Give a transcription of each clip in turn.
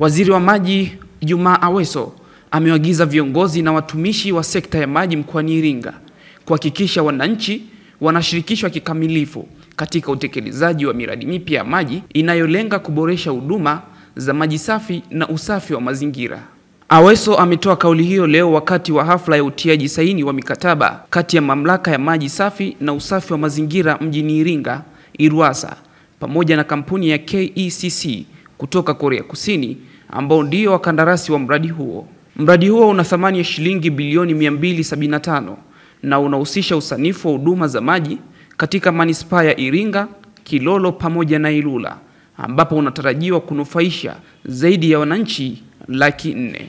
Waziri wa Maji Juma Aweso amewaagiza viongozi na watumishi wa sekta ya maji mkoani Iringa kuhakikisha wananchi wanashirikishwa kikamilifu katika utekelezaji wa miradi mipya ya maji inayolenga kuboresha huduma za maji safi na usafi wa mazingira. Aweso ametoa kauli hiyo leo wakati wa hafla ya utiaji saini wa mikataba kati ya Mamlaka ya Maji Safi na Usafi wa Mazingira mjini Iringa, IRUWASA, pamoja na kampuni ya KECC kutoka Korea Kusini, ambao ndio wakandarasi wa mradi huo. Mradi huo una thamani ya shilingi bilioni 275 na unahusisha usanifu wa huduma za maji katika manispaa ya Iringa, Kilolo pamoja na Ilula, ambapo unatarajiwa kunufaisha zaidi ya wananchi 400,000.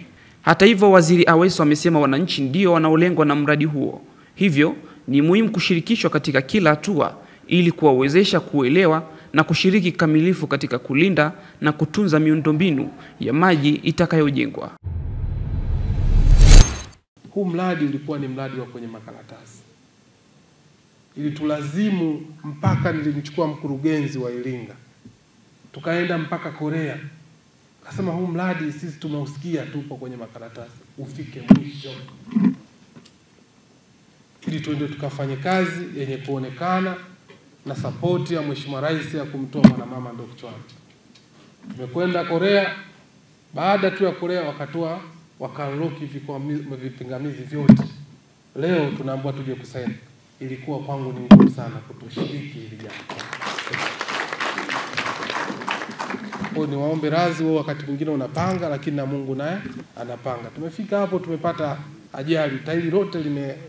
Hata hivyo, Waziri Aweso amesema wananchi ndio wanaolengwa na mradi huo. Hivyo ni muhimu kushirikishwa katika kila hatua ili kuwawezesha kuelewa na kushiriki kamilifu katika kulinda na kutunza miundombinu ya maji itakayojengwa. Huu mradi ulikuwa ni mradi wa kwenye makaratasi. Ili tulazimu mpaka nilimchukua mkurugenzi wa Iringa. Tukaenda mpaka Korea. Kasema huu mradi sisi tumeusikia tupo kwenye makaratasi, ufike mwisho. Ili tuende tukafanye kazi yenye kuonekana na support ya Mheshimiwa Rais ya kumtoa mwanamama Ndoo kichwani. Tumekwenda Korea, baada tu ya Korea wakaloki vipingamizi vyote. Leo tunaambiwa tuje kusaini. Ilikuwa kwangu ni ngumu sana kutoshiriki hili jambo. Kwa ni waombe radhi wao, wakati mwingine unapanga lakini na Mungu naye anapanga. Tumefika hapo tumepata ajali, tairi lote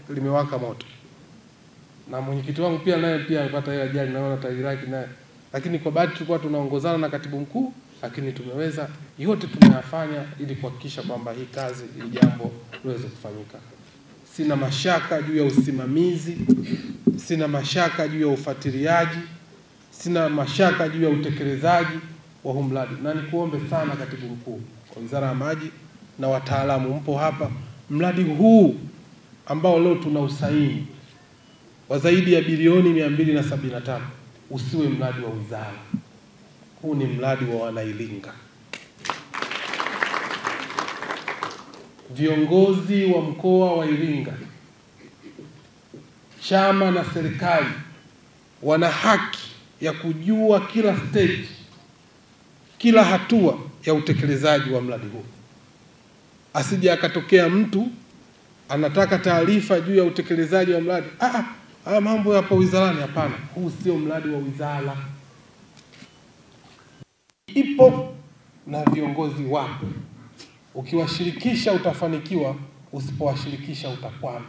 limewaka moto. Na mwenyekiti wangu pia naye amepata hiyo ajali, naona tairi lake naye. Lakini kwa bahati tulikuwa tunaongozana na katibu mkuu, lakini tumeweza yote tunayafanya ili kuhakikisha kwamba hii kazi, hili jambo liweze kufanyika. Sina mashaka juu ya usimamizi, sina mashaka juu ya ufuatiliaji, sina mashaka juu ya utekelezaji wa huu mradi. Na nikuombe sana katibu mkuu wa Wizara ya Maji na wataalamu mpo hapa, mradi huu ambao leo tunausaini wa zaidi ya bilioni 275 usiwe mradi wa wizara. Huu ni mradi wa Wanairinga. Viongozi wa mkoa wa Iringa, chama na serikali wana haki ya kujua kila stage, kila hatua ya utekelezaji wa mradi huu. Asije akatokea mtu anataka taarifa juu ya utekelezaji wa mradi. Mambo yapo wizarani. Hapana, huu sio mradi wa wizara. Ipo na viongozi wako. Ukiwashirikisha utafanikiwa, usipowashirikisha utakwama.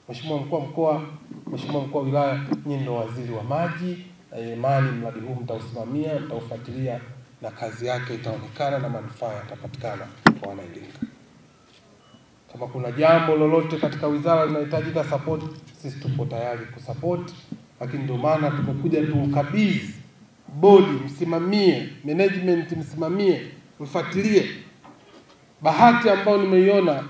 Mheshimiwa mkuu wa mkoa, Mheshimiwa mkuu wa wilaya, nyinyi ndio waziri wa maji, na imani mradi huu mtausimamia, mtaufuatilia na kazi yake itaonekana na manufaa yatapatikana kwa Wanairinga. Kama kuna jambo lolote katika wizara linahitajika support, sisi tupo tayari kusupport, lakini ndio maana tumekuja tukabidhi bodi, msimamie, management msimamie, mfuatilie. Bahati ambayo nimeiona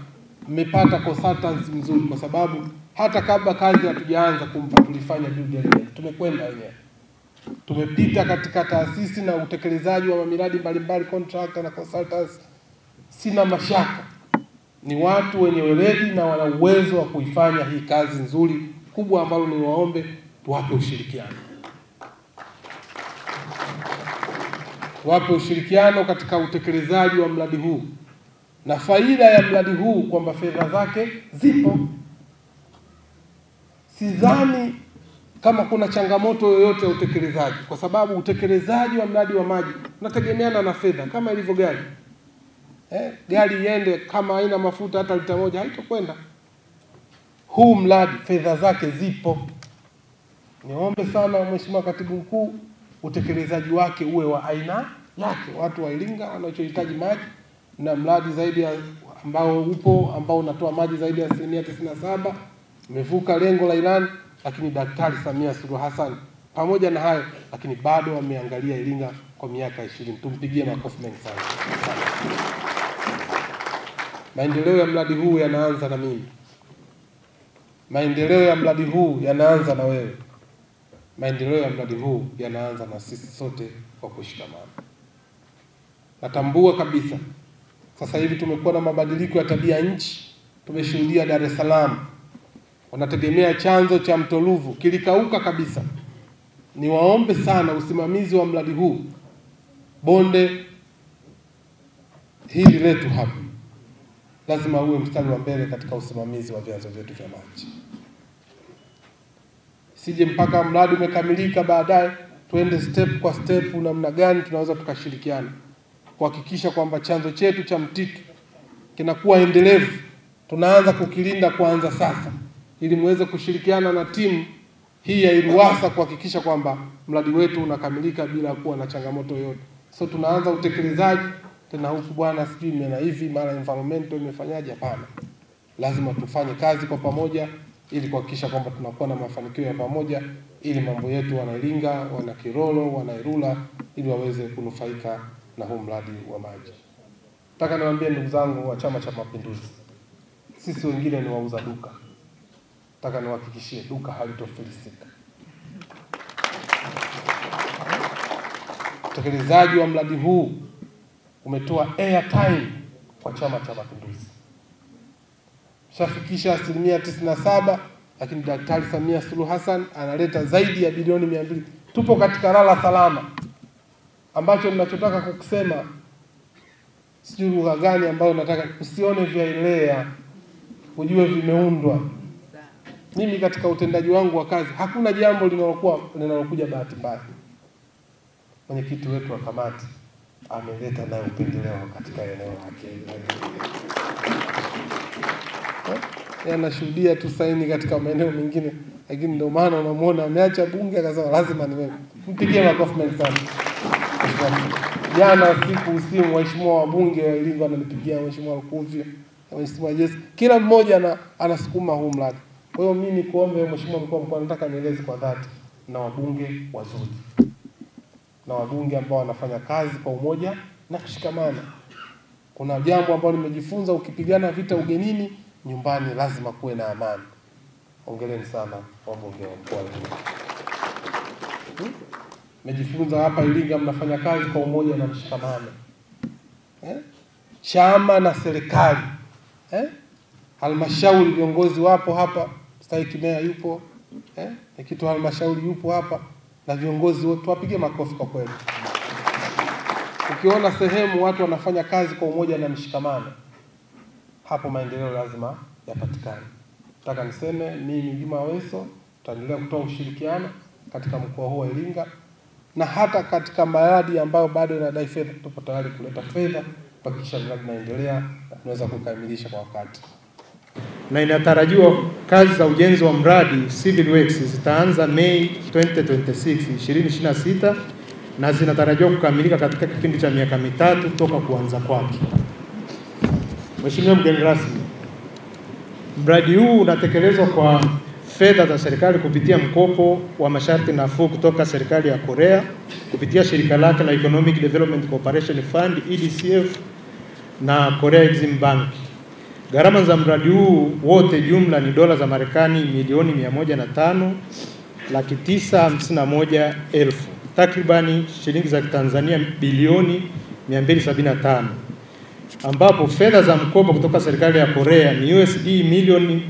mmepata consultants mzuri, kwa sababu hata kabla kazi hatujaanza kumpa tulifanya due diligence. Tumekwenda wenyewe. Tumepita katika taasisi na utekelezaji wa miradi mbalimbali, contractor na consultants. Sina mashaka ni watu wenye weledi na wana uwezo wa kuifanya hii kazi nzuri kubwa, ambalo ni waombe tuwape ushirikiano. Tuwape ushirikiano katika utekelezaji wa mradi huu. Na faida ya mradi huu kwamba fedha zake zipo. Sidhani kama kuna changamoto yoyote ya utekelezaji, kwa sababu utekelezaji wa mradi wa maji unategemeana na fedha, kama ilivyo gari. Gari iende kama haina mafuta hata lita moja haitokwenda. Huu mradi fedha zake zipo. Niombe sana Mheshimiwa Katibu Mkuu, utekelezaji wake uwe wa aina yake. Watu wa Iringa wanachohitaji maji, na mradi zaidi ya ambao unatoa maji zaidi ya 97%, umevuka lengo la ilani, lakini Daktari Samia Suluhu Hassan pamoja na hayo, lakini bado wameangalia Iringa kwa miaka 20. Tumpigie makofi mengi sana. Maendeleo ya mradi huu yanaanza na mimi. Maendeleo ya mradi huu yanaanza na wewe. Maendeleo ya mradi huu yanaanza na sisi sote kwa kushikamana. Natambua kabisa sasa hivi tumekuwa na mabadiliko ya tabia nchi. Tumeshuhudia Dar es Salaam wanategemea chanzo cha mto Ruvu kilikauka kabisa. Niwaombe sana usimamizi wa mradi huu, bonde hili letu hapa lazima uwe mstari wa mbele katika usimamizi wa vyanzo vyetu vya maji. Sije mpaka mradi umekamilika baadaye tuende step kwa step namna gani tunaweza tukashirikiana kuhakikisha kwamba chanzo chetu cha Mtitu kinakuwa endelevu. Tunaanza kukilinda kuanza sasa, ili muweze kushirikiana na timu hii ya IRUWASA kuhakikisha kwamba mradi wetu unakamilika bila kuwa na changamoto yoyote. So tunaanza utekelezaji tena huku bwana sijui na hivi mara environmental imefanyaje? Hapana, lazima tufanye kazi kwa pamoja ili kuhakikisha kwamba tunakuwa na mafanikio ya pamoja, ili mambo yetu wana Iringa, wana Kilolo, wana Ilula, ili waweze kunufaika na huu mradi wa maji. Nataka niwaambie ndugu zangu wa Chama cha Mapinduzi, sisi wengine ni wauza duka. Nataka niwahakikishie duka halitofilisika. Utekelezaji wa mradi huu umetoa airtime kwa Chama cha Mapinduzi. Shafikisha 97%, lakini Daktari Samia Suluhu Hassan analeta zaidi ya bilioni 200. Tupo katika lala salama, ambacho ninachotaka kukusema sijui lugha gani ambayo nataka usione vyaelea, ujue vimeundwa. Mimi katika utendaji wangu wa kazi hakuna jambo linalokuja bahati mbaya. Mwenyekiti wetu wa kamati ameleta nayo upendeleo katika eneo lake. Anashuhudia tu saini katika maeneo mengine, lakini ndio maana unamuona ameacha bunge akasema lazima niwe. Mpigie makofi mengi sana. Jana usiku waheshimiwa wabunge wa Iringa wananipigia, Mheshimiwa Lukuvi, Mheshimiwa Jesse, kila mmoja anasukuma huu mradi. Kwa hiyo mimi kuombe Mheshimiwa Mkuu wa Mkoa, nataka nieleze kwa dhati na wabunge wazuri, na wabunge ambao wanafanya kazi kwa umoja na kushikamana. Kuna jambo ambalo nimejifunza, ukipigana vita ugenini, nyumbani lazima kuwe na amani. Hongereni sana wabunge wa mkoa wa Iringa. Nimejifunza hapa Iringa mnafanya kazi kwa umoja na mshikamano. Chama na serikali. Halmashauri viongozi wapo hapa, Stahiki Meya yupo, kitu halmashauri yupo hapa, na viongozi wote wapige makofi kwa kweli. Ukiona sehemu watu wanafanya kazi kwa umoja na mshikamano, hapo maendeleo lazima yapatikane. Nataka niseme mimi Juma Aweso tutaendelea kutoa ushirikiano katika mkoa huu wa Iringa, na hata katika miradi ambayo bado inadai fedha tupo tayari kuleta fedha kuhakikisha miradi inaendelea na tunaweza kukamilisha kwa wakati. Na inatarajiwa kazi za ujenzi wa mradi civil works zitaanza Mei 2026 na zinatarajiwa kukamilika katika kipindi cha miaka mitatu toka kuanza kwake. Mheshimiwa mgeni rasmi, mradi huu unatekelezwa kwa fedha za serikali kupitia mkopo wa masharti nafuu kutoka serikali ya Korea kupitia shirika lake la Economic Development Cooperation Fund EDCF na Korea Exim Bank. Gharama za mradi huu wote jumla ni dola za Marekani milioni 105,951,000, takribani shilingi za Tanzania bilioni 275, ambapo fedha za mkopo kutoka serikali ya Korea ni USD milioni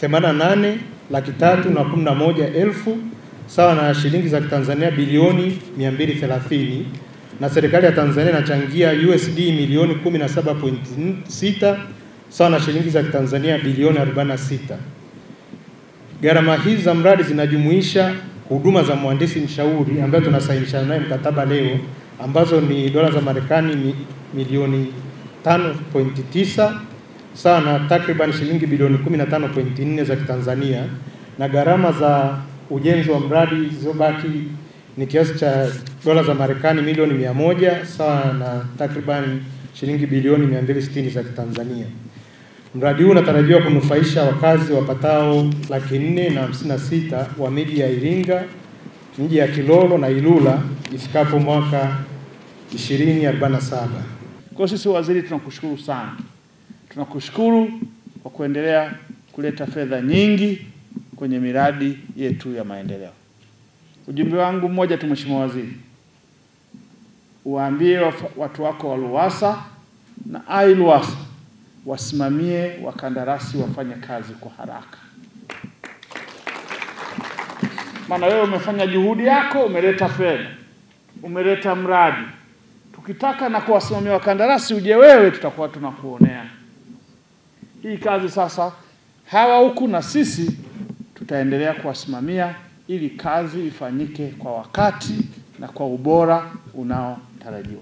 88,311,000 sawa na shilingi za Tanzania bilioni 230, na serikali ya Tanzania inachangia USD milioni 17.6 sawa na shilingi za Tanzania bilioni 46. Gharama hizi za mradi zinajumuisha huduma za mhandisi mshauri ambaye tunasainisha naye mkataba leo, ambazo ni dola za Marekani milioni 5.9 sawa na takriban shilingi bilioni 15.4 za Tanzania, na gharama za ujenzi wa mradi zilizobaki ni kiasi cha dola za Marekani milioni 100 sawa na takriban shilingi bilioni 260 za Tanzania. Mradi huu unatarajiwa kunufaisha wakazi wapatao 456,000 wa miji ya Iringa, miji ya Kilolo na Ilula ifikapo mwaka 2047. Kwa sisi waziri tunakushukuru sana. Tunakushukuru kwa kuendelea kuleta fedha nyingi kwenye miradi yetu ya maendeleo. Ujumbe wangu mmoja tu Mheshimiwa Waziri. uwaambie watu wako wa LUWASA na AILUWASA wasimamie wakandarasi wafanye kazi kwa haraka. Maana wewe umefanya juhudi yako, umeleta fedha, umeleta mradi. Tukitaka na kuwasimamia wakandarasi uje wewe, tutakuwa tunakuonea. Hii kazi sasa hawa huku na sisi tutaendelea kuwasimamia ili kazi ifanyike kwa wakati na kwa ubora unaotarajiwa.